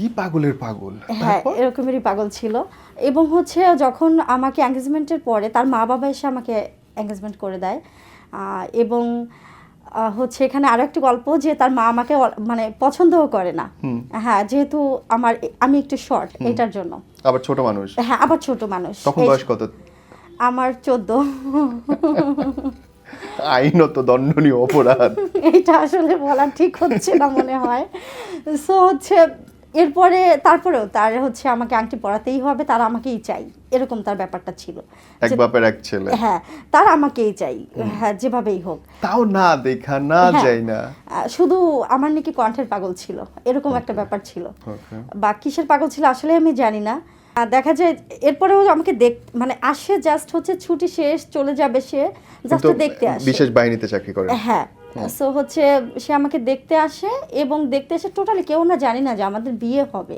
কি পাগলের পাগল! হ্যাঁ, তারপর? এরকমেরই পাগল ছিল। এবং হচ্ছে যখন আমাকে এনগেজমেন্টের পরে তার মা-বাবা এসে আমাকে এনগেজমেন্ট করে দেয়। এবং হচ্ছে এখানে আরো একটা গল্প যে তার মা আমাকে মানে পছন্দও করে না। হ্যাঁ, যেহেতু আমি একটু শর্ট এটার জন্য। আবার ছোট মানুষ। হ্যাঁ, আবার ছোট মানুষ। তখন বয়স কত? আমার 14। আইনত দণ্ডনীয় অপরাধ। এটা আসলে বলা ঠিক হচ্ছে না মনে হয়। সো হচ্ছে তারপরেও তার হচ্ছে আমাকে আংটি পরাতেই হবে, তার আমাকেই চাই, এরকম তার ব্যাপারটা ছিল। এক বাপের এক ছেলে। হ্যাঁ, তার আমাকেই চাই, হ্যাঁ, যেভাবেই হোক। তাও না দেখা না হ্যাঁ, যায় না। শুধু আমার নাকি কণ্ঠের পাগল ছিল, এরকম একটা ব্যাপার ছিল। ওকে। বা কিসের পাগল ছিল আসলে আমি জানি না। দেখা যায় এরপরেও আমাকে মানে আসে, জাস্ট হচ্ছে ছুটি শেষ চলে যাবে, সে জাস্ট কিন্তু দেখতে আসে। বিশেষ বাহিনীতে চাকরি করে। হ্যাঁ, সো হচ্ছে সে আমাকে দেখতে আসে এবং দেখতে এসে টোটালি কেউ না জানি না যে আমাদের বিয়ে হবে।